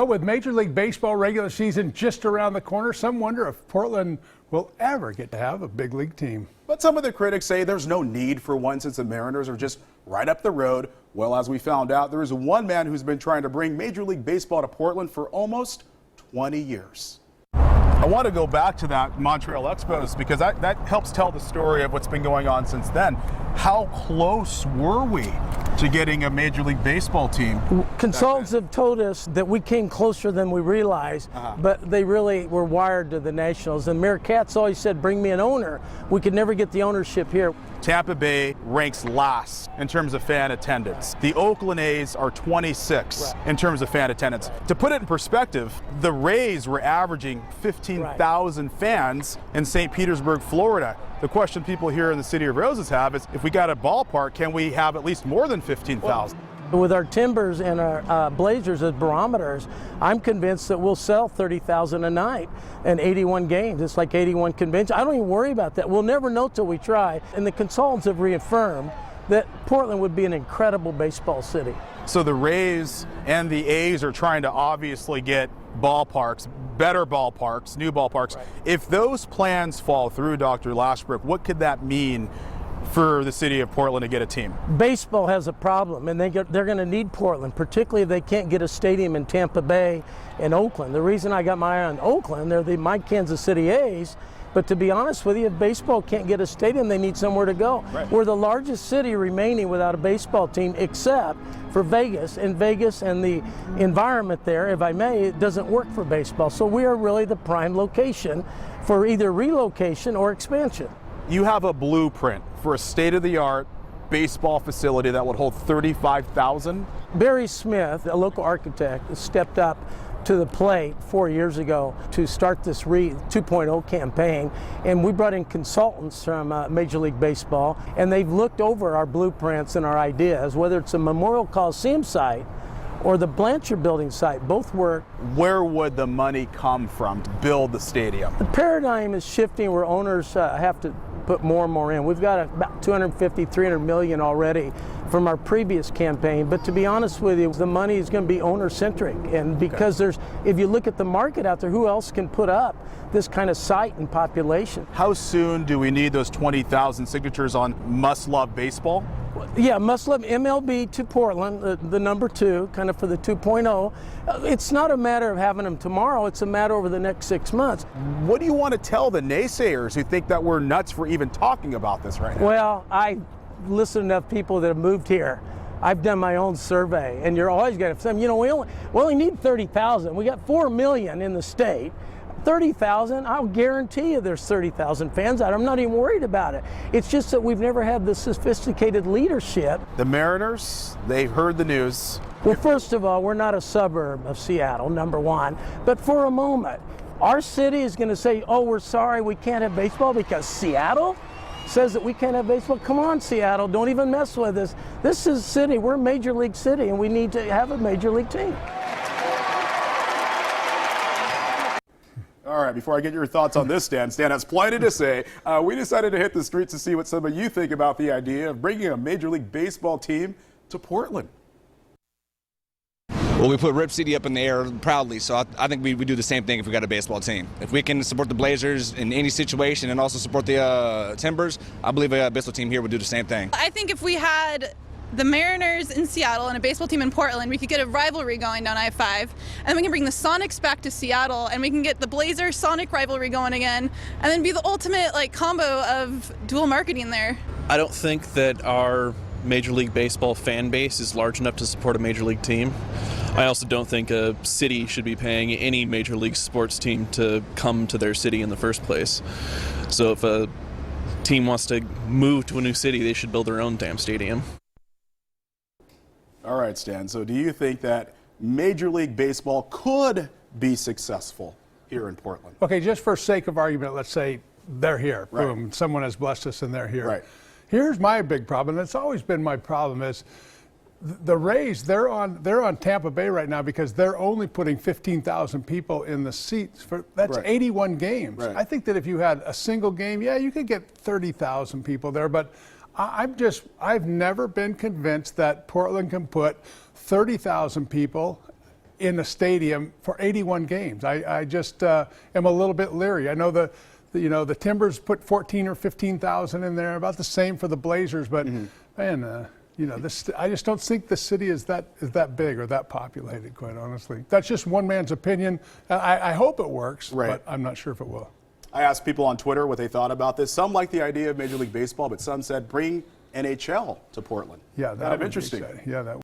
But with Major League Baseball regular season just around the corner, some wonder if Portland will ever get to have a big league team. But some of the critics say there's no need for one since the Mariners are just right up the road. Well, as we found out, there is one man who's been trying to bring Major League Baseball to Portland for almost 20 years. I want to go back to that Montreal Expos because that helps tell the story of what's been going on since then. How close were we to getting a Major League Baseball team? Consultants have told us that we came closer than we realized, but they really were wired to the Nationals. And Mayor Katz always said, bring me an owner. We could never get the ownership here. Tampa Bay ranks last in terms of fan attendance. The Oakland A's are 26 in terms of fan attendance. To put it in perspective, the Rays were averaging 15,000 fans in St. Petersburg, Florida. The question people here in the City of Roses have is, if we got a ballpark, can we have at least more than 15,000? With our Timbers and our Blazers as barometers, I'm convinced that we'll sell 30,000 a night in 81 games. It's like 81 conventions. I don't even worry about that. We'll never know till we try. And the consultants have reaffirmed that Portland would be an incredible baseball city. So the Rays and the A's are trying to obviously get ballparks, better ballparks, new ballparks. Right. If those plans fall through, Dr. Lashbrook, what could that mean for the city of Portland to get a team? Baseball has a problem, and they're going to need Portland, particularly if they can't get a stadium in Tampa Bay and Oakland. The reason I got my eye on Oakland, they're my Kansas City A's, but to be honest with you, if baseball can't get a stadium, they need somewhere to go. Right. We're the largest city remaining without a baseball team, except for Vegas. And Vegas and the environment there, if I may, it doesn't work for baseball. So we are really the prime location for either relocation or expansion. You have a blueprint for a state-of-the-art baseball facility that would hold 35,000? Barry Smith, a local architect, stepped up to the plate 4 years ago to start this 2.0 campaign, and we brought in consultants from Major League Baseball, and they've looked over our blueprints and our ideas, whether it's a Memorial Coliseum site or the Blanchard Building site. Both work. Where would the money come from to build the stadium? The paradigm is shifting where owners have to put more and more in. We've got about 250, 300 million already from our previous campaign, but to be honest with you, the money is going to be owner-centric, and because if you look at the market out there, who else can put up this kind of site and population? How soon do we need those 20,000 signatures on Must Love Baseball? Yeah, Must Love MLB to Portland, the number 2, kind of for the 2.0. It's not a matter of having them tomorrow, it's a matter over the next 6 months. What do you want to tell the naysayers who think that we're nuts for even talking about this right now? Well, I listen to enough people that have moved here. I've done my own survey, and you're always going to say, you know, we only need 30,000. We got 4 million in the state. 30,000, I'll guarantee you there's 30,000 fans out. I'm not even worried about it. It's just that we've never had the sophisticated leadership. The Mariners, they heard the news. Well, first of all, we're not a suburb of Seattle, number 1. But for a moment, our city is going to say, oh, we're sorry, we can't have baseball because Seattle says that we can't have baseball. Come on, Seattle, don't even mess with us. This is a city, we're a major league city, and we need to have a major league team. All right, before I get your thoughts on this, Stan has plenty to say. We decided to hit the streets to see what some of you think about the idea of bringing a Major League Baseball team to Portland. Well, we put Rip City up in the air proudly, so I think we do the same thing if we got a baseball team. If we can support the Blazers in any situation and also support the Timbers, I believe a baseball team here would do the same thing. I think if we had the Mariners in Seattle and a baseball team in Portland, we could get a rivalry going down I-5, and then we can bring the Sonics back to Seattle, and we can get the Blazers-Sonic rivalry going again, and then be the ultimate combo of dual marketing there. I don't think that our Major League Baseball fan base is large enough to support a Major League team. I also don't think a city should be paying any Major League sports team to come to their city in the first place. So if a team wants to move to a new city, they should build their own damn stadium. All right, Stan, so do you think that Major League Baseball could be successful here in Portland? Okay, just for sake of argument, let's say they're here. Right. Boom, someone has blessed us and they're here. Right. Here's my big problem, and it's always been my problem, is the Rays, they're on Tampa Bay right now because they're only putting 15,000 people in the seats. That's 81 games. Right. I think that if you had a single game, yeah, you could get 30,000 people there, but I've never been convinced that Portland can put 30,000 people in a stadium for 81 games. I just am a little bit leery. I know the Timbers put 14 or 15,000 in there, about the same for the Blazers, but man, I just don't think the city is that big or that populated, quite honestly. That's just one man's opinion. I hope it works, but I'm not sure if it will. I asked people on Twitter what they thought about this. Some like the idea of Major League Baseball, but some said bring NHL to Portland. Yeah, that kind of would be interesting. exciting. Yeah, that